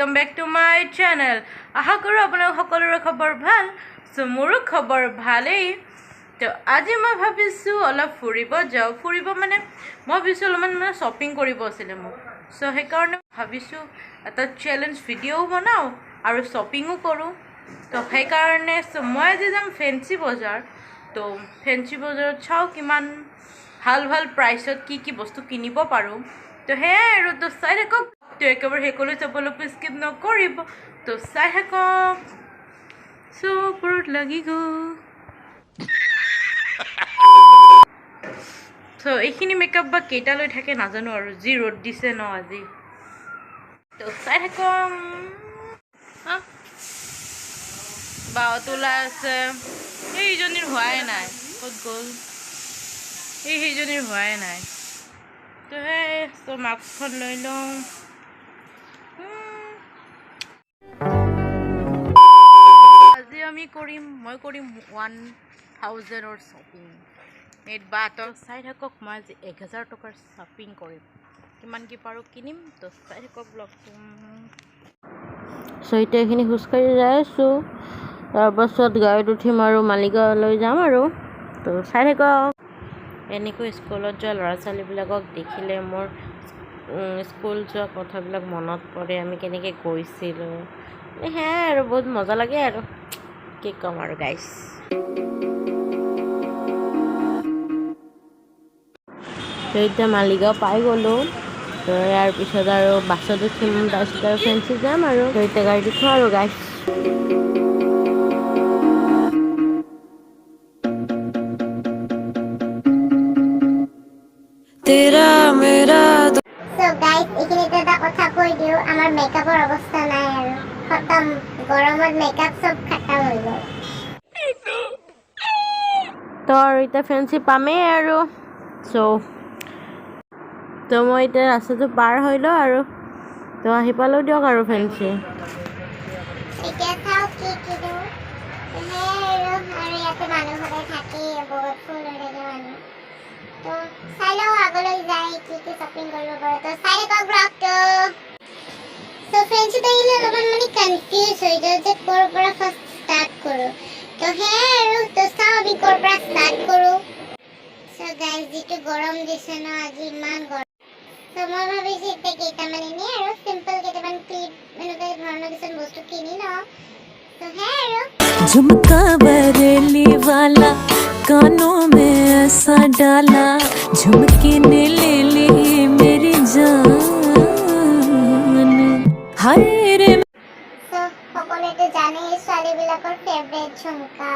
welcome back to my channel. আশা কৰো আপোনালোক সকলোৰে খবৰ ভাল। সো মোৰো খবৰ ভালেই। তো আজি মই ভাবিছো অলপ ফুৰিব যাও। ফুৰিব মানে মই ভাবিছো অলপমান মানে শপিং কৰিব আছিল মোক। সো সেই কাৰণে ভাবিছো এটা চ্যালেঞ্জ ভিডিও বনাও আৰু শপিংও কৰো। তো সেই কাৰণে মই আজি যাম ফেন্সি বজাৰ। তো ফেন্সি বজাৰত চাও কিমান ভাল ভাল প্ৰাইসত কি বস্তু কিনিব পাৰো। তো হে আৰু তো চাই থাকক। তো একেবাৰে হেকলৈ চাবলৈ স্কিপ নকৰিব। তো চাই থাকক। সো ওপৰত লাগি গ'ল। তো এইখিনি মেকআপ বা কেইটা লৈ থাকে নাজানো আৰু যি ৰ'দ দিছে ন আজি। তো চাই থাকক। বাওতোলা আছে। এইজনীৰ হোৱাই নাই। ক'ত গ'ল? সেইজনীৰ হোৱাই নাই। তো তো মাস্কখন লৈ লওঁ। আজি আমি মই কৰিম 1000ৰ শ্বপিং। নেট বাটৰ চাই থাকক। মই আজি 1000 টকাৰ শ্বপিং কৰিম। কিমান কি পাৰোঁ কিনিম। তো চাই থাকক ব্লগটো। এতিয়া এইখিনি খোজকাঢ়ি যাই আছোঁ। তাৰপাছত গাড়ীত উঠিম আৰু মালিগাঁৱলৈ যাম আৰু। তো চাই থাকক। এনেকৈ স্কুলত যোৱা ল'ৰা ছোৱালীবিলাকক দেখিলে মোৰ স্কুল যোৱা কথাবিলাক মনত পৰে। আমি কেনেকৈ গৈছিলোঁ। সেয়াই আৰু বহুত মজা লাগে আৰু কি ক'ম আৰু গাইছ। এতিয়া মালিগাঁও পাই গ'লোঁ। তো ইয়াৰ পিছত আৰু বাছত উঠিম। তাৰপিছত আৰু ফেঞ্চি যাম আৰু এতিয়া গাড়ীত উঠোঁ আৰু গাইছ। তেৰা মেৰা। So guys, এইখিনিতে এটা কথা কৈ দিওঁ, আমাৰ মেকআপৰ অৱস্থা নাই আৰু খতম। গৰমত মেকআপ সব খতম হৈ গ'ল। তো আৰু এতিয়া ফেঞ্চি পামেই আৰু। তো মই এতিয়া ৰাস্তাটো পাৰ হৈ লওঁ আৰু। তো আহি পালোঁ দিয়ক আৰু ফেঞ্চি। এতিয়া চাওঁ কি কিনো। আৰু ইয়াতে মানুহ সদায় থাকেই, বহুত ফুল হৈ থাকে মানুহ। তো চাই লওঁ আগলৈ যায় কি শ্বপিং কৰিব পাৰোঁ। তো চাই থাকক ব্লগটো। তো ফেঞ্চিত আহিলে অলপমান মানে কনফিউজ হৈ যাওঁ যে ক'ৰ পৰা ফাৰ্ষ্ট ষ্টাৰ্ট কৰোঁ। তো সেয়াই আৰু। তো চাওঁ আমি ক'ৰ পৰা ষ্টাৰ্ট কৰোঁ। তো গাইজ যিটো গৰম দিছে ন আজি, ইমান গৰম। তো মই ভাবিছোঁ এতিয়া কেইটামান এনেই আৰু চিম্পল কেইটামান ক্লিপ এনেকুৱা ধৰণৰ কিছুমান বস্তু কিনি লওঁ। তো সেয়াই আৰু। झुमका बरेली वाला कानों में ऐसा डाला झुमके ने ले ली मेरी जान हाय रे। সকলোৱেতো জানেই ছোৱালীবিলাকৰ ফেভৰেট ঝুমকা।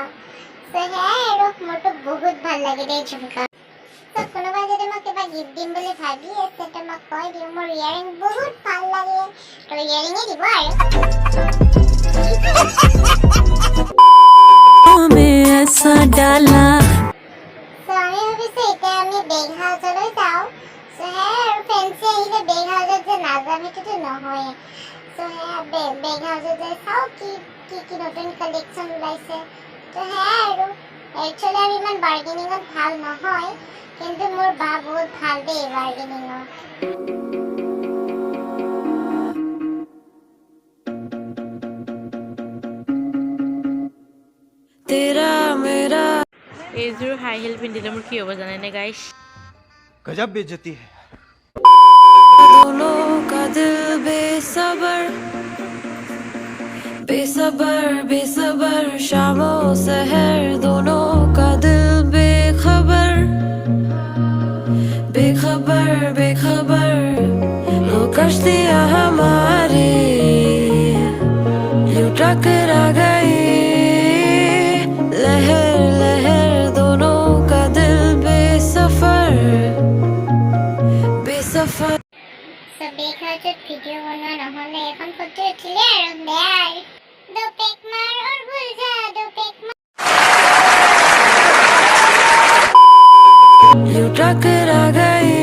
তো সেয়াই আৰু মোৰতো বহুত ভাল লাগে দেই ঝুমকা। তো কোনোবাই যদি মোক কিবা গিফ্ট দিম বুলি ভাবি আছে তো মই কৈ দিওঁ মোৰ ইয়াৰিং বহুত ভাল লাগে। তো ইয়াৰিঙে দিব আৰু। में ऐसा डाला। তো আমি ভাবিছোঁ এতিয়া আমি বেগ হাউচলৈ যাওঁ। তো সেয়াই আৰু ফেঞ্চি আহিলে বেগ হাউচত যে নাযাম সেইটোতো নহয়েই। তো সেয়া বেগ হাউচত যাই চাওঁ কি নতুন কালেকশ্যন ওলাইছে। তো সেয়াই আৰু। একচুৱেলি আমি ইমান বাৰ্গেনিঙত ভাল নহয়, কিন্তু মোৰ বা বহুত ভাল দেই বাৰ্গেনিঙত। तेरा मेरा। এইযোৰ হাই হিল পিন্ধিলে মোৰ কি হ'ব জানেনে গাইছ? गजब बेइज्जती है। दोनों का दिल बेसबर बेसबर बेसबर शामो सहर दोनों का दिल बेखबर बेखबर बेखबर वो कश्तियाँ हमारी यूं टकरा गई लहर लहर दोनों का दिल बेसफर बेसफर। তো বেগ হাউচত ভিডিঅ' বনোৱা নহ'লে এখন ফটো উঠিলে আৰু বেয়াই। দো পেক মাৰ और भूल जा दो पेक मार। यूं टकरा गई।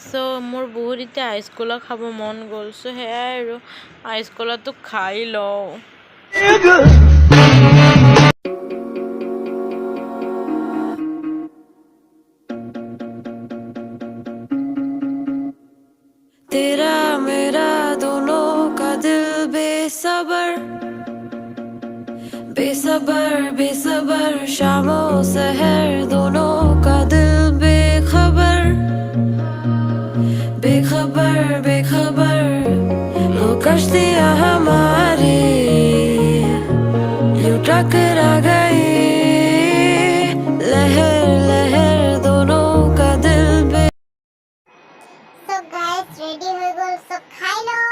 সো মোৰ বহুত এতিয়া আইচকলা খাব মন গ'ল। সো সেয়াই আৰু আইচকলাটো খাই লওঁ। तेरा मेरा बेसबर बेसबर बेसबर शामों सहर दोनों का दिल बेखबर बेखबर बेखबर वो कश्तियाँ हमारी यूं टकरा गई लहर लहर दोनों का दिल बे So guys, ready হৈ গ'ল, so খাই লওঁ।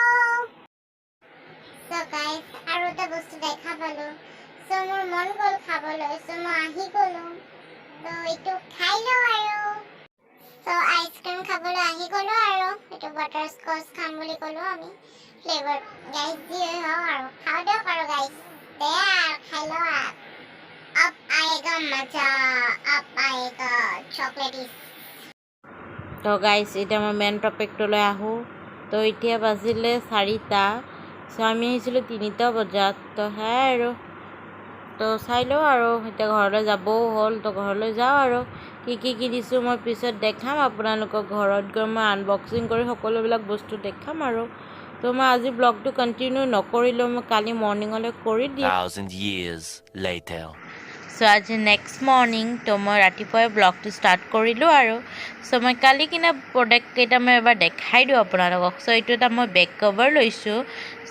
So guys, আৰু এটা বস্তু দেখা পালো, so মোৰ মন গ'ল খাবলৈ, so মই আহি গ'লো, so এইটো খাই লওঁ আৰু। So আইচক্ৰীম খাবলৈ আহি গ'লো আৰু এইটো বাটাৰস্কচ খাম বুলি ক'লো আমি ফ্লেভাৰ গাইজ যি হওক আৰু খাওঁ দিয়ক আৰু গাইজ দে আৰু খাই লওঁ আৰু আপ আয়েগা মজা আপ আয়েগা চকলেটিছ। তো গাইজ এতিয়া মই মেইন টপিকটোলৈ আহোঁ। তো এতিয়া বাজিলে 4টা, চ' আমি আহিছিলোঁ 3টা বজাত। তো সেয়াই আৰু তো চাই লওঁ আৰু এতিয়া ঘৰলৈ যাবও হ'ল, তো ঘৰলৈ যাওঁ আৰু কি কি কিনিছোঁ মই পিছত দেখাম আপোনালোকক। ঘৰত গৈ মই আনবক্সিং কৰি সকলোবিলাক বস্তু দেখাম আৰু। তো মই আজি ব্লগটো কণ্টিনিউ নকৰিলেও মই কালি মৰ্ণিঙলৈ কৰি দিম। 1,000 years later. চ' আজি নেক্সট মৰ্ণিং, তো মই ৰাতিপুৱাই ব্লগটো ষ্টাৰ্ট কৰিলোঁ আৰু। চ' মই কালি কিনা প্ৰডাক্ট কেইটা মই এবাৰ দেখাই দিওঁ আপোনালোকক। চ' এইটো এটা মই বেক কভাৰ লৈছোঁ,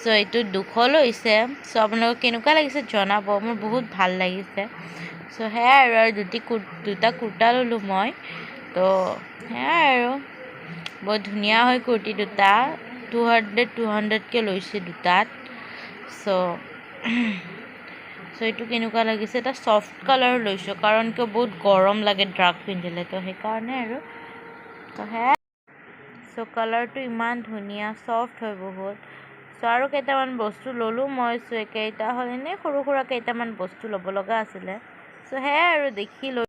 চ' এইটো 200 লৈছে। চ' আপোনালোকক কেনেকুৱা লাগিছে জনাব, মোৰ বহুত ভাল লাগিছে। চ' সেয়াই আৰু দুটা কুৰ্তা ল'লোঁ মই। তো সেয়াই আৰু বহুত ধুনীয়া হয় কুৰ্তি দুটা, 200কৈ লৈছে দুটাত। চ' এইটো কেনেকুৱা লাগিছে, এটা ছফ্ট কালাৰ লৈছোঁ কাৰণ কিয় বহুত গৰম লাগে ড্ৰাগ পিন্ধিলে, তো সেইকাৰণে আৰু। তো সেয়াই, চ' কালাৰটো ইমান ধুনীয়া ছফ্ট হয় বহুত। চ' আৰু কেইটামান বস্তু ল'লোঁ মই। চ' কেইটা হ'ল এনেই সৰু সুৰা কেইটামান বস্তু ল'ব লগা আছিলে। চ' সেয়াই আৰু দেখি লৈ।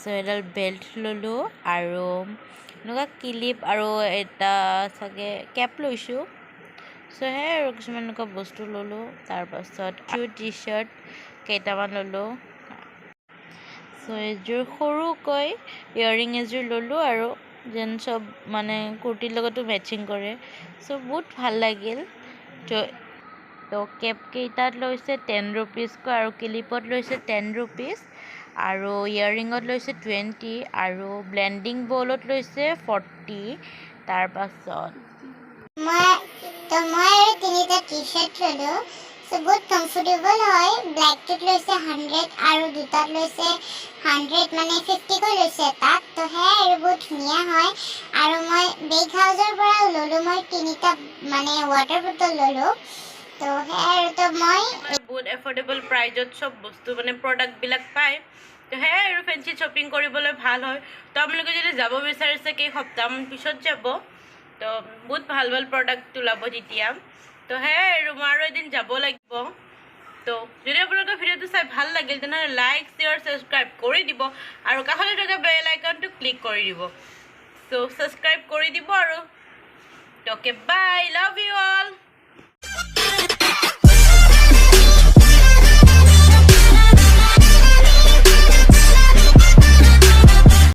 চ' এডাল বেল্ট ল'লোঁ আৰু এনেকুৱা ক্লিপ আৰু এটা চাগে কেপ লৈছোঁ। চ' সেয়াই আৰু কিছুমান এনেকুৱা বস্তু ল'লোঁ। তাৰপাছত আৰু টি চাৰ্ট কেইটামান ল'লোঁ। চ' এযোৰ সৰুকৈ ইয়েৰিং এযোৰ ল'লোঁ আৰু যেন চব মানে কুৰ্তিৰ লগতো মেচিং কৰে। চ' বহুত ভাল লাগিল। তো কেপ কেইটাত লৈছে 10 ৰুপিজকৈ আৰু ক্লিপত লৈছে 10 ৰুপিজ আৰু ইয়েৰিঙত লৈছে 20 আৰু ব্লেণ্ডিং বলত লৈছে 40। তাৰপাছত মই আৰু 3টা টি-শাৰ্ট ল'লোঁ। চ' বহুত কমফৰ্টেবল হয়। ব্লেকটোত লৈছে 100 আৰু দুটাত লৈছে 100 মানে 50কৈ লৈছে তাত। তো সেয়াই আৰু বহুত ধুনীয়া হয়। আৰু মই বেগ হাউচৰ পৰা ল'লোঁ, মই 3টা মানে ৱাটাৰ বটল ল'লোঁ। তো সেয়াই আৰু তো মই বহুত এফৰ্ডেবল প্ৰাইজত চব বস্তু মানে প্ৰডাক্টবিলাক পায়। তো সেয়াই আৰু ফেঞ্চি শ্বপিং কৰিবলৈ ভাল হয়। তো আপোনালোকে যদি যাব বিচাৰিছে কেইসপ্তাহমান পিছত যাব, তো বহুত ভাল ভাল প্ৰডাক্ট ওলাব তেতিয়া। তো সেয়াই আৰু মই আৰু এদিন যাব লাগিব। তো যদি আপোনালোকৰ ভিডিঅ'টো চাই ভাল লাগিল তেনেহ'লে লাইক শ্বেয়াৰ ছাবস্ক্ৰাইব কৰি দিব আৰু কাষতে থকা বেল আইকনটো ক্লিক কৰি দিব। চ' ছাবস্ক্ৰাইব কৰি দিব আৰু। Okay bye, love you all.